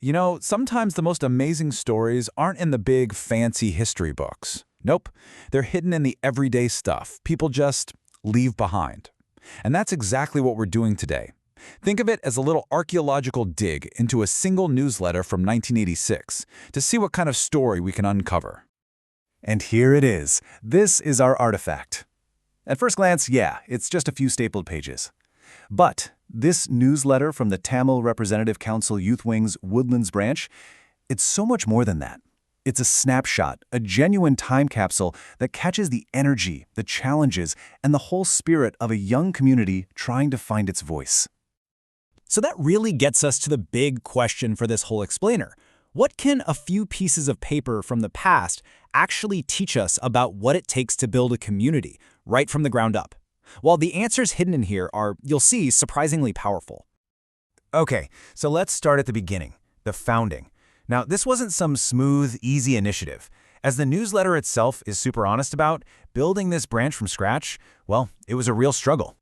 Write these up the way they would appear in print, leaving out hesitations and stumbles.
You know, sometimes the most amazing stories aren't in the big, fancy history books. Nope, they're hidden in the everyday stuff people just leave behind. And that's exactly what we're doing today. Think of it as a little archaeological dig into a single newsletter from 1986 to see what kind of story we can uncover. And here it is. This is our artifact. At first glance, yeah, it's just a few stapled pages. But this newsletter from the Tamil Representative Council Youth Wing's Woodlands Branch, it's so much more than that. It's a snapshot, a genuine time capsule that catches the energy, the challenges, and the whole spirit of a young community trying to find its voice. So that really gets us to the big question for this whole explainer. What can a few pieces of paper from the past actually teach us about what it takes to build a community, right from the ground up? Well, the answers hidden in here are, you'll see, surprisingly powerful. Okay, so let's start at the beginning, the founding. Now, this wasn't some smooth, easy initiative. As the newsletter itself is super honest about, building this branch from scratch, well, it was a real struggle.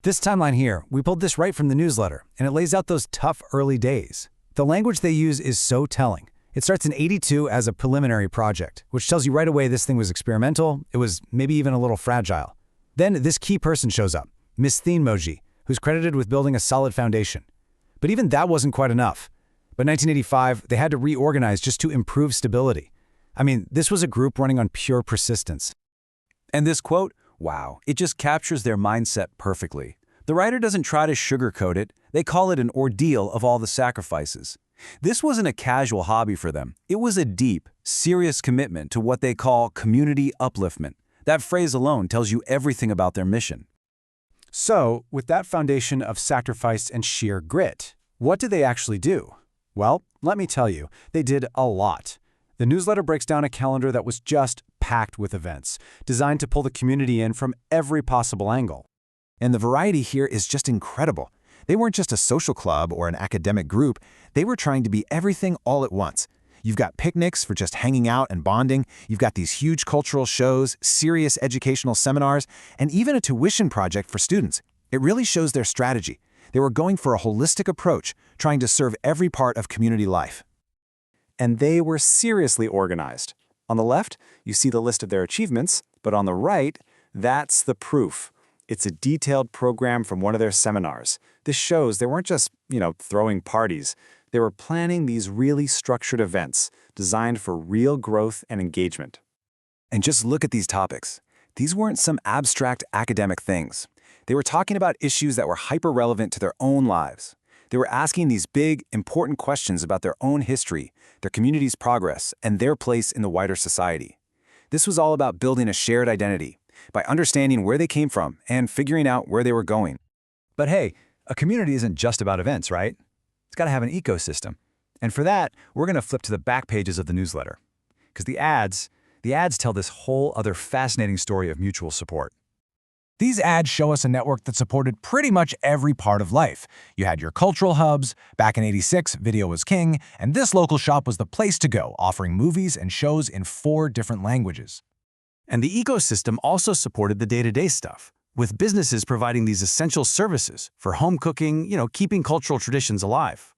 This timeline here, we pulled this right from the newsletter, and it lays out those tough early days. The language they use is so telling. It starts in '82 as a preliminary project, which tells you right away this thing was experimental, it was maybe even a little fragile. Then this key person shows up, Miss Moji, who's credited with building a solid foundation. But even that wasn't quite enough. By 1985, they had to reorganize just to improve stability. I mean, this was a group running on pure persistence. And this quote, wow, it just captures their mindset perfectly. The writer doesn't try to sugarcoat it. They call it an ordeal of all the sacrifices. This wasn't a casual hobby for them. It was a deep, serious commitment to what they call community upliftment. That phrase alone tells you everything about their mission. So, with that foundation of sacrifice and sheer grit, what did they actually do? Well, let me tell you, they did a lot. The newsletter breaks down a calendar that was just packed with events, designed to pull the community in from every possible angle. And the variety here is just incredible. They weren't just a social club or an academic group, they were trying to be everything all at once. You've got picnics for just hanging out and bonding, you've got these huge cultural shows, serious educational seminars, and even a tuition project for students. It really shows their strategy. They were going for a holistic approach, trying to serve every part of community life. And they were seriously organized. On the left, you see the list of their achievements, but on the right, that's the proof. It's a detailed program from one of their seminars. This shows they weren't just, throwing parties. They were planning these really structured events designed for real growth and engagement. And just look at these topics. These weren't some abstract academic things. They were talking about issues that were hyper-relevant to their own lives. They were asking these big, important questions about their own history, their community's progress, and their place in the wider society. This was all about building a shared identity, by understanding where they came from and figuring out where they were going. But hey, a community isn't just about events, right? It's got to have an ecosystem. And for that, we're going to flip to the back pages of the newsletter. Because the ads tell this whole other fascinating story of mutual support. These ads show us a network that supported pretty much every part of life. You had your cultural hubs, back in '86, video was king, and this local shop was the place to go, offering movies and shows in 4 different languages. And the ecosystem also supported the day-to-day stuff, with businesses providing these essential services for home cooking, keeping cultural traditions alive.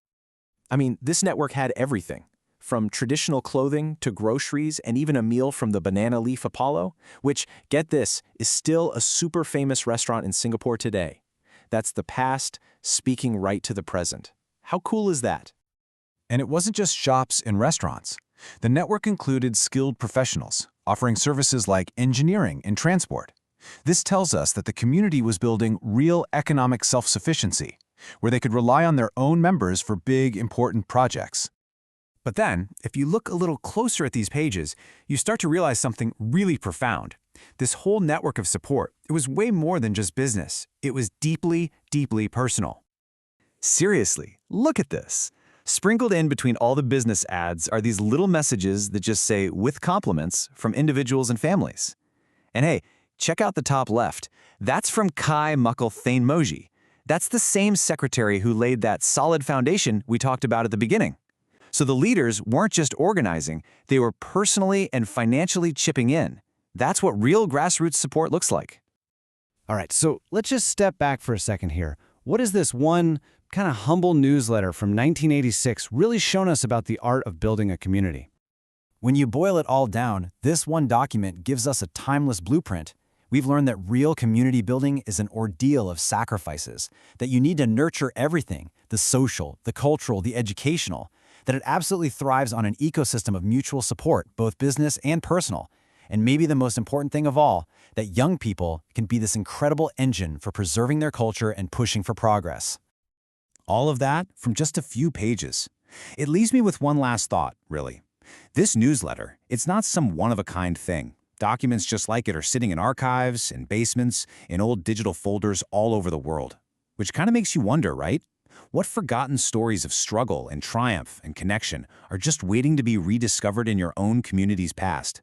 I mean, this network had everything, from traditional clothing to groceries and even a meal from the Banana Leaf Apollo, which, get this, is still a super famous restaurant in Singapore today. That's the past speaking right to the present. How cool is that? And it wasn't just shops and restaurants. The network included skilled professionals, offering services like engineering and transport. This tells us that the community was building real economic self-sufficiency, where they could rely on their own members for big, important projects. But then, if you look a little closer at these pages, you start to realize something really profound. This whole network of support, it was way more than just business. It was deeply, deeply personal. Seriously, look at this. Sprinkled in between all the business ads are these little messages that just say, with compliments, from individuals and families. And hey, check out the top left. That's from Kai Muckle Thane Moji. That's the same secretary who laid that solid foundation we talked about at the beginning. So the leaders weren't just organizing, they were personally and financially chipping in. That's what real grassroots support looks like. All right, so let's just step back for a second here. What is this one kind of humble newsletter from 1986 really shown us about the art of building a community. When you boil it all down, this one document gives us a timeless blueprint. We've learned that real community building is an ordeal of sacrifices, that you need to nurture everything, the social, the cultural, the educational, that it absolutely thrives on an ecosystem of mutual support, both business and personal. And maybe the most important thing of all, that young people can be this incredible engine for preserving their culture and pushing for progress. All of that from just a few pages. It leaves me with one last thought, really. This newsletter, it's not some one-of-a-kind thing. Documents just like it are sitting in archives, in basements, in old digital folders all over the world. Which kind of makes you wonder, right? What forgotten stories of struggle and triumph and connection are just waiting to be rediscovered in your own community's past?